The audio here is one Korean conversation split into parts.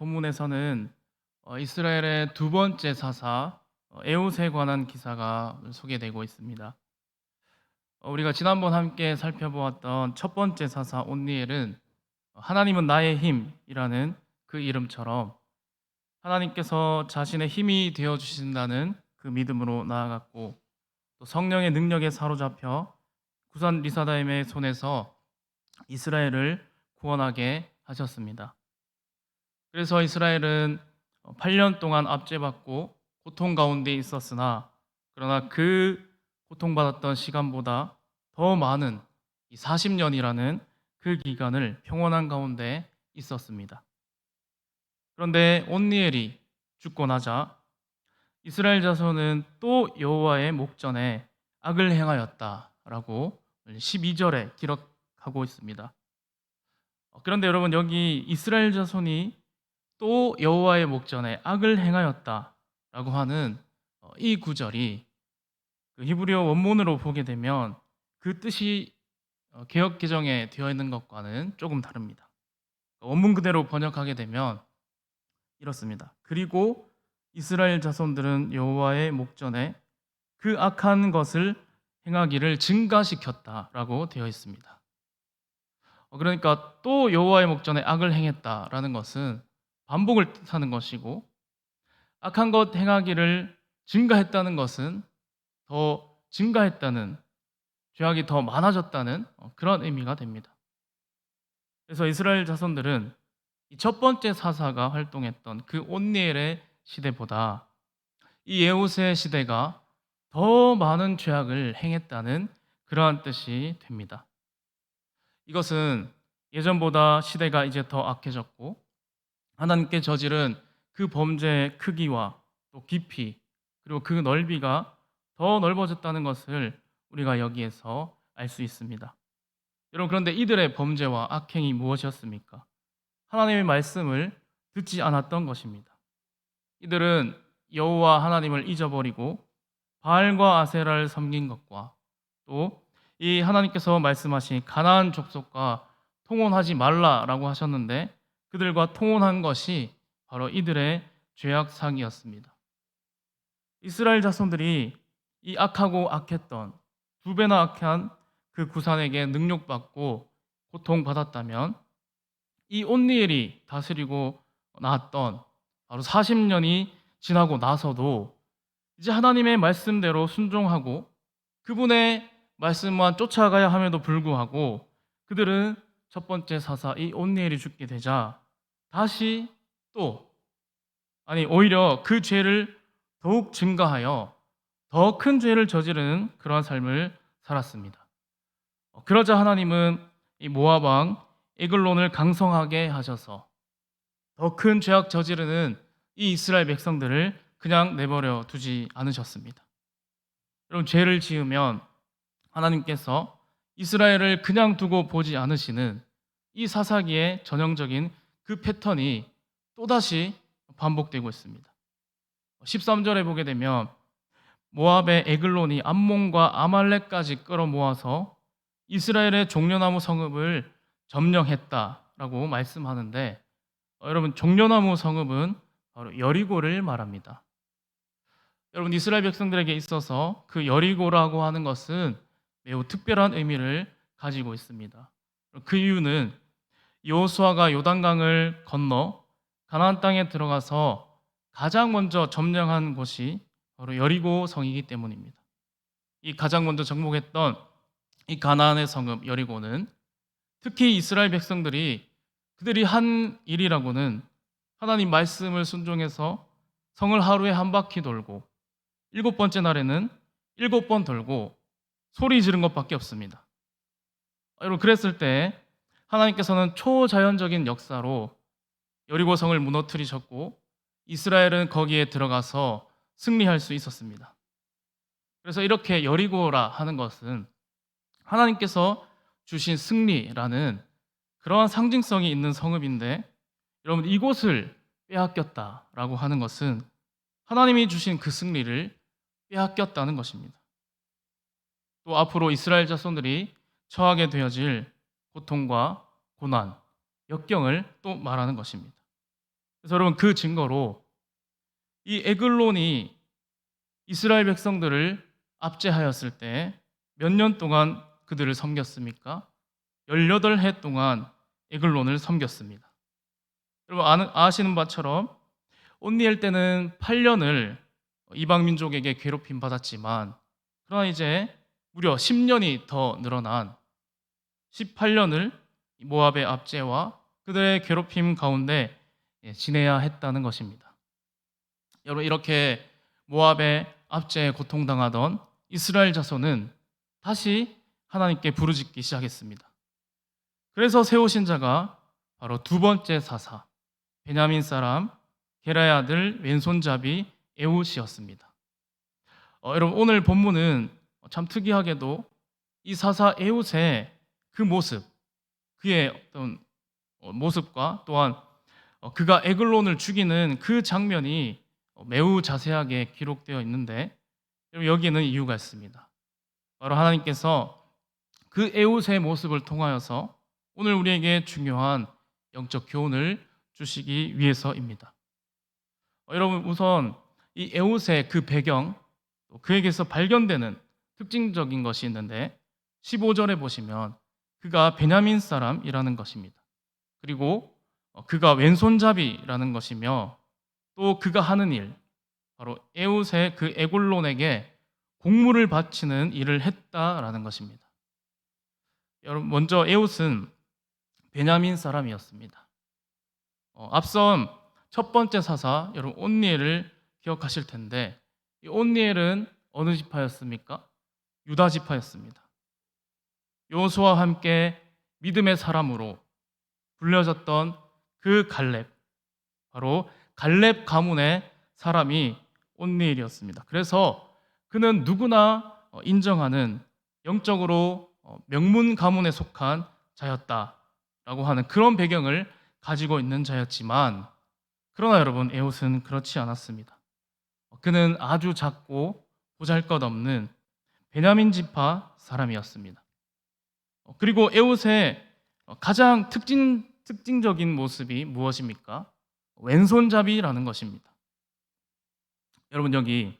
본문에서는 이스라엘의 두 번째 사사 에훗에 관한 기사가 소개되고 있습니다. 우리가 지난번 함께 살펴보았던 첫 번째 사사 온니엘은 하나님은 나의 힘이라는 그 이름처럼 하나님께서 자신의 힘이 되어 주신다는 그 믿음으로 나아갔고, 또 성령의 능력에 사로잡혀 구산 리사다임의 손에서 이스라엘을 구원하게 하셨습니다. 그래서 이스라엘은 8년 동안 압제받고 고통 가운데 있었으나, 그러나 그 고통받았던 시간보다 더 많은 이 40년이라는 그 기간을 평온한 가운데 있었습니다. 그런데 온니엘이 죽고 나자 이스라엘 자손은 또 여호와의 목전에 악을 행하였다라고 12절에 기록하고 있습니다. 그런데 여러분, 여기 이스라엘 자손이 또 여호와의 목전에 악을 행하였다라고 하는 이 구절이 그 히브리어 원문으로 보게 되면 그 뜻이 개역 개정에 되어 있는 것과는 조금 다릅니다. 원문 그대로 번역하게 되면 이렇습니다. 그리고 이스라엘 자손들은 여호와의 목전에 그 악한 것을 행하기를 증가시켰다라고 되어 있습니다. 그러니까 또 여호와의 목전에 악을 행했다라는 것은 반복을 뜻하는 것이고, 악한 것 행하기를 증가했다는 것은 더 증가했다는, 죄악이 더 많아졌다는 그런 의미가 됩니다. 그래서 이스라엘 자손들은 이 첫 번째 사사가 활동했던 그 온니엘의 시대보다 이 에훗의 시대가 더 많은 죄악을 행했다는 그러한 뜻이 됩니다. 이것은 예전보다 시대가 이제 더 악해졌고, 하나님께 저지른 그 범죄의 크기와 또 깊이, 그리고 그 넓이가 더 넓어졌다는 것을 우리가 여기에서 알 수 있습니다. 여러분, 그런데 이들의 범죄와 악행이 무엇이었습니까? 하나님의 말씀을 듣지 않았던 것입니다. 이들은 여호와 하나님을 잊어버리고 바알과 아세라를 섬긴 것과, 또 이 하나님께서 말씀하신 가나안 족속과 통혼하지 말라라고 하셨는데 그들과 통혼한 것이 바로 이들의 죄악 상이었습니다. 이스라엘 자손들이 이 악하고 악했던, 두 배나 악한 그 구산에게 능욕받고 고통받았다면, 이 온니엘이 다스리고 나왔던 바로 40년이 지나고 나서도 이제 하나님의 말씀대로 순종하고 그분의 말씀만 쫓아가야 함에도 불구하고 그들은 첫 번째 사사 이 온니엘이 죽게 되자 다시 또, 아니 오히려 그 죄를 더욱 증가하여 더 큰 죄를 저지르는 그러한 삶을 살았습니다. 그러자 하나님은 이 모압 왕 에글론을 강성하게 하셔서 더 큰 죄악 저지르는 이 이스라엘 백성들을 그냥 내버려 두지 않으셨습니다. 여러분, 죄를 지으면 하나님께서 이스라엘을 그냥 두고 보지 않으시는 이 사사기의 전형적인 그 패턴이 또다시 반복되고 있습니다. 13절에 보게 되면 모압의 에글론이 암몬과 아말렉까지 끌어모아서 이스라엘의 종려나무 성읍을 점령했다라고 말씀하는데, 여러분, 종려나무 성읍은 바로 여리고를 말합니다. 여러분, 이스라엘 백성들에게 있어서 그 여리고라고 하는 것은 매우 특별한 의미를 가지고 있습니다. 그 이유는 여호수아가 요단강을 건너 가나안 땅에 들어가서 가장 먼저 점령한 곳이 바로 여리고 성이기 때문입니다. 이 가장 먼저 정복했던 이 가나안의 성읍 여리고는 특히 이스라엘 백성들이 그들이 한 일이라고는 하나님 말씀을 순종해서 성을 하루에 한 바퀴 돌고 7번째 날에는 7번 돌고 소리 지른 것밖에 없습니다. 여러분, 그랬을 때 하나님께서는 초자연적인 역사로 여리고 성을 무너뜨리셨고 이스라엘은 거기에 들어가서 승리할 수 있었습니다. 그래서 이렇게 여리고라 하는 것은 하나님께서 주신 승리라는 그러한 상징성이 있는 성읍인데, 여러분, 이곳을 빼앗겼다라고 하는 것은 하나님이 주신 그 승리를 빼앗겼다는 것입니다. 또 앞으로 이스라엘 자손들이 처하게 되어질 고통과 고난, 역경을 또 말하는 것입니다. 그래서 여러분 그 증거로 이 에글론이 이스라엘 백성들을 압제하였을 때 몇 년 동안 그들을 섬겼습니까? 18해 동안 에글론을 섬겼습니다. 여러분 아시는 바처럼 온니엘 때는 8년을 이방 민족에게 괴롭힘 받았지만, 그러나 이제 무려 10년이 더 늘어난 18년을 모압의 압제와 그들의 괴롭힘 가운데 지내야 했다는 것입니다. 여러분 이렇게 모압의 압제에 고통당하던 이스라엘 자손은 다시 하나님께 부르짖기 시작했습니다. 그래서 세우신 자가 바로 두 번째 사사 베냐민 사람 게라의 아들 왼손잡이 에훗이었습니다. 여러분 오늘 본문은 참 특이하게도 이 사사 에훗의 그 모습, 그의 어떤 모습과 또한 그가 에글론을 죽이는 그 장면이 매우 자세하게 기록되어 있는데, 여기에는 이유가 있습니다. 바로 하나님께서 그 에훗의 모습을 통하여서 오늘 우리에게 중요한 영적 교훈을 주시기 위해서입니다. 여러분 우선 이 에훗의 그 배경, 그에게서 발견되는 특징적인 것이 있는데 15절에 보시면 그가 베냐민 사람이라는 것입니다. 그리고 그가 왼손잡이라는 것이며, 또 그가 하는 일, 바로 에훗의 그 에골론에게 공물을 바치는 일을 했다라는 것입니다. 여러분 먼저 에훗은 베냐민 사람이었습니다. 앞선 첫 번째 사사 여러분 온니엘을 기억하실 텐데, 이 온니엘은 어느 지파였습니까? 유다 지파였습니다. 여호수아와 함께 믿음의 사람으로 불려졌던 그 갈렙, 바로 갈렙 가문의 사람이 온니엘이었습니다. 그래서 그는 누구나 인정하는 영적으로 명문 가문에 속한 자였다라고 하는 그런 배경을 가지고 있는 자였지만, 그러나 여러분 에훗은 그렇지 않았습니다. 그는 아주 작고 보잘것없는 베냐민 지파 사람이었습니다. 그리고 에훗의 가장 특징적인 모습이 무엇입니까? 왼손잡이라는 것입니다. 여러분 여기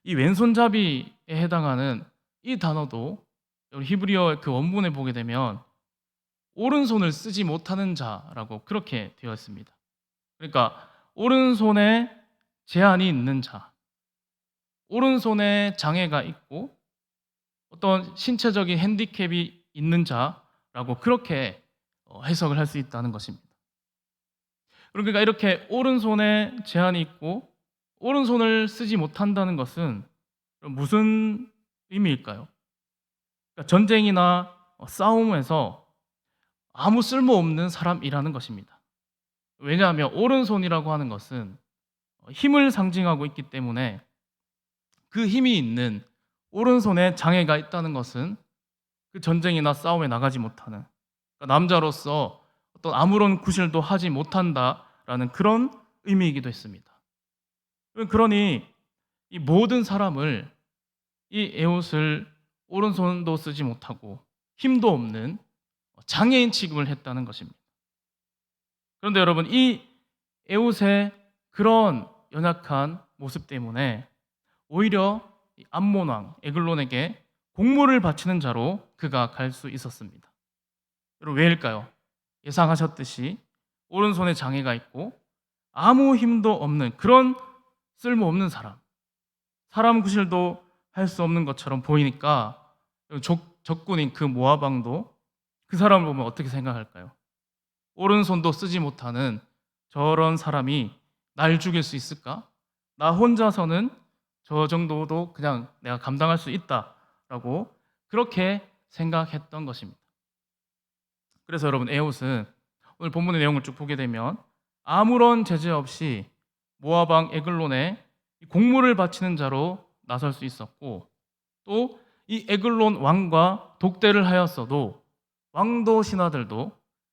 이 왼손잡이에 해당하는 이 단어도 히브리어 그 원문에 보게 되면 오른손을 쓰지 못하는 자라고 그렇게 되어 있습니다. 그러니까 오른손에 제한이 있는 자, 오른손에 장애가 있고 어떤 신체적인 핸디캡이 있는 자라고 그렇게 해석을 할 수 있다는 것입니다. 그러니까 이렇게 오른손에 제한이 있고 오른손을 쓰지 못한다는 것은 무슨 의미일까요? 그러니까 전쟁이나 싸움에서 아무 쓸모없는 사람이라는 것입니다. 왜냐하면 오른손이라고 하는 것은 힘을 상징하고 있기 때문에 그 힘이 있는 오른손에 장애가 있다는 것은 그 전쟁이나 싸움에 나가지 못하는, 그러니까 남자로서 어떤 아무런 구실도 하지 못한다라는 그런 의미이기도 했습니다. 그러니 이 모든 사람을 이 에훗을 오른손도 쓰지 못하고 힘도 없는 장애인 취급을 했다는 것입니다. 그런데 여러분 이 에훗의 그런 연약한 모습 때문에 오히려 암몬 왕 에글론에게 공물을 바치는 자로 그가 갈 수 있었습니다. 여러분 왜일까요? 예상하셨듯이 오른손에 장애가 있고 아무 힘도 없는 그런 쓸모없는 사람 구실도 할 수 없는 것처럼 보이니까 적군인 그 모압 왕도 그 사람을 보면 어떻게 생각할까요? 오른손도 쓰지 못하는 저런 사람이 날 죽일 수 있을까? 나 혼자서는 저 정도도 그냥 내가 감당할 수 있다라고 그렇게 생각했던 것입니다. 그래서 여러분 에훗은 오늘 본문의 내용을 쭉 보게 되면 아무런 제재 없이 모압 왕 에글론에 공물을 바치는 자로 나설 수 있었고, 또 이 에글론 왕과 독대를 하였어도 왕도 신하들도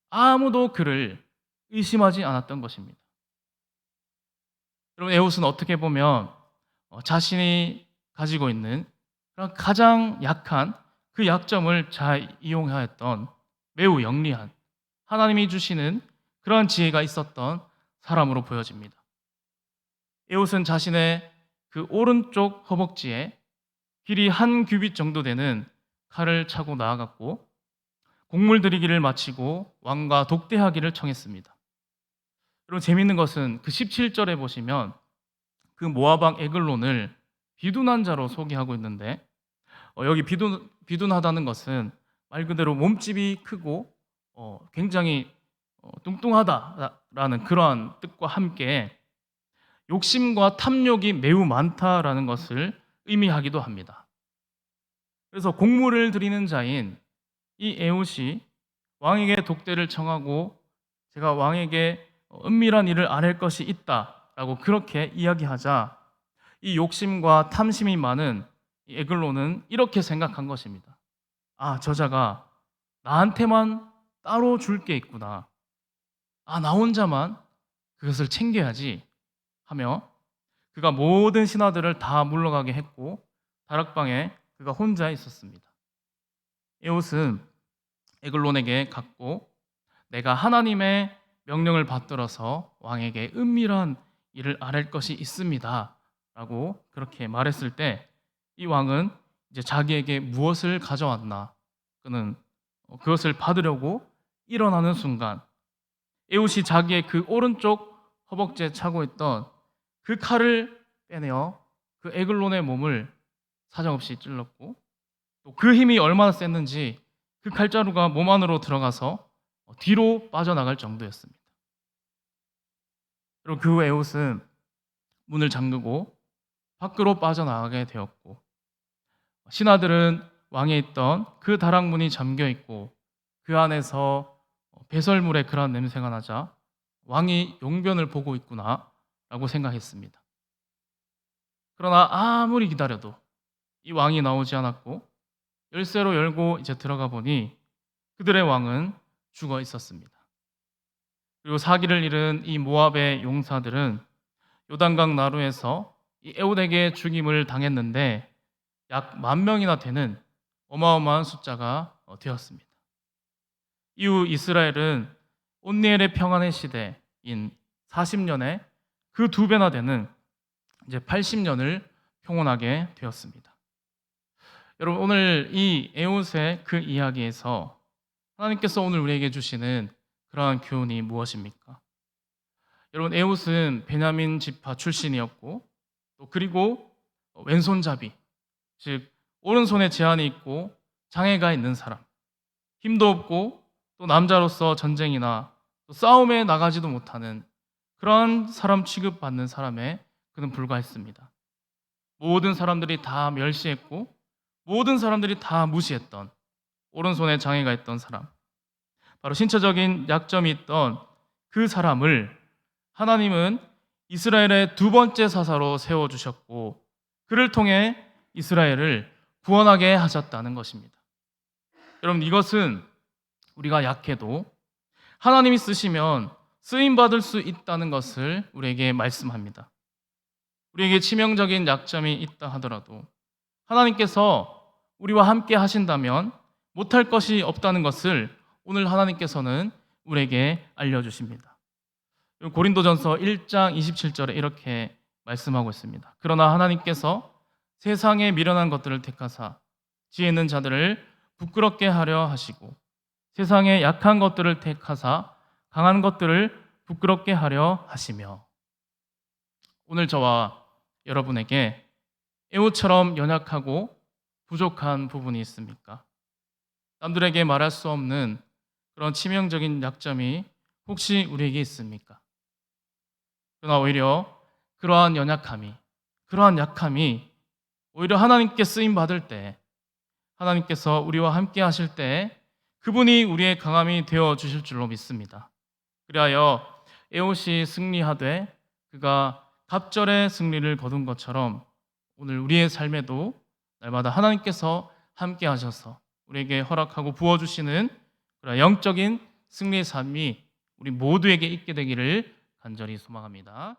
아무도 그를 의심하지 않았던 것입니다. 여러분 에훗은 어떻게 보면 자신이 가지고 있는 그런 가장 약한 그 약점을 잘 이용하였던 매우 영리한, 하나님이 주시는 그런 지혜가 있었던 사람으로 보여집니다. 에웃은 자신의 그 오른쪽 허벅지에 길이 1규빗 정도 되는 칼을 차고 나아갔고 곡물 들이기를 마치고 왕과 독대하기를 청했습니다. 여러분, 재미있는 것은 그 17절에 보시면 그 모압 왕 에글론을 비둔한 자로 소개하고 있는데, 여기 비둔하다는 것은 말 그대로 몸집이 크고 굉장히 뚱뚱하다라는 그러한 뜻과 함께 욕심과 탐욕이 매우 많다라는 것을 의미하기도 합니다. 그래서 곡물을 드리는 자인 이 에웃이 왕에게 독대를 청하고 제가 왕에게 은밀한 일을 아랠 것이 있다라고 그렇게 이야기하자 이 욕심과 탐심이 많은 이 에글론은 이렇게 생각한 것입니다. 아, 저자가 나한테만 따로 줄 게 있구나. 아, 나 혼자만 그것을 챙겨야지 하며 그가 모든 신하들을 다 물러가게 했고 다락방에 그가 혼자 있었습니다. 에웃은 에글론에게 갔고 내가 하나님의 명령을 받들어서 왕에게 은밀한 일을 아랠 것이 있습니다 라고 그렇게 말했을 때 이 왕은 이제 자기에게 무엇을 가져왔나 그는 그것을 받으려고 일어나는 순간 에웃이 자기의 그 오른쪽 허벅지에 차고 있던 그 칼을 빼내어 그 에글론의 몸을 사정없이 찔렀고 또 그 힘이 얼마나 셌는지 그 칼자루가 몸 안으로 들어가서 뒤로 빠져나갈 정도였습니다. 그리고 그 후 에웃은 문을 잠그고 밖으로 빠져나가게 되었고 신하들은 왕에 있던 그 다락문이 잠겨 있고 그 안에서 배설물의 그런 냄새가 나자 왕이 용변을 보고 있구나 라고 생각했습니다. 그러나 아무리 기다려도 이 왕이 나오지 않았고 열쇠로 열고 이제 들어가 보니 그들의 왕은 죽어 있었습니다. 그리고 사기를 잃은 이 모압의 용사들은 요단강 나루에서 이 에웃에게 죽임을 당했는데 약 10,000명이나 되는 어마어마한 숫자가 되었습니다. 이후 이스라엘은 온니엘의 평안의 시대인 40년에 그 2배나 되는 이제 80년을 평온하게 되었습니다. 여러분, 오늘 이 에웃의 그 이야기에서 하나님께서 오늘 우리에게 주시는 그러한 교훈이 무엇입니까? 여러분, 에웃은 베냐민 지파 출신이었고 또 그리고 왼손잡이, 즉 오른손에 제한이 있고 장애가 있는 사람, 힘도 없고 또 남자로서 전쟁이나 또 싸움에 나가지도 못하는 그런 사람 취급받는 사람에 그는 불과했습니다. 모든 사람들이 다 멸시했고 모든 사람들이 다 무시했던 오른손에 장애가 있던 사람, 바로 신체적인 약점이 있던 그 사람을 하나님은 이스라엘의 2번째 사사로 세워주셨고 그를 통해 이스라엘을 구원하게 하셨다는 것입니다. 여러분, 이것은 우리가 약해도 하나님이 쓰시면 쓰임받을 수 있다는 것을 우리에게 말씀합니다. 우리에게 치명적인 약점이 있다 하더라도 하나님께서 우리와 함께 하신다면 못할 것이 없다는 것을 오늘 하나님께서는 우리에게 알려주십니다. 고린도전서 1장 27절에 이렇게 말씀하고 있습니다. 그러나 하나님께서 세상에 미련한 것들을 택하사 지혜 있는 자들을 부끄럽게 하려 하시고 세상에 약한 것들을 택하사 강한 것들을 부끄럽게 하려 하시며. 오늘 저와 여러분에게 에웃처럼 연약하고 부족한 부분이 있습니까? 남들에게 말할 수 없는 그런 치명적인 약점이 혹시 우리에게 있습니까? 그러나 오히려 그러한 연약함이, 그러한 약함이 오히려 하나님께 쓰임 받을 때, 하나님께서 우리와 함께 하실 때 그분이 우리의 강함이 되어 주실 줄로 믿습니다. 그리하여 에옷이 승리하되 그가 갑절의 승리를 거둔 것처럼 오늘 우리의 삶에도 날마다 하나님께서 함께 하셔서 우리에게 허락하고 부어주시는 그런 영적인 승리의 삶이 우리 모두에게 있게 되기를 간절히 소망합니다.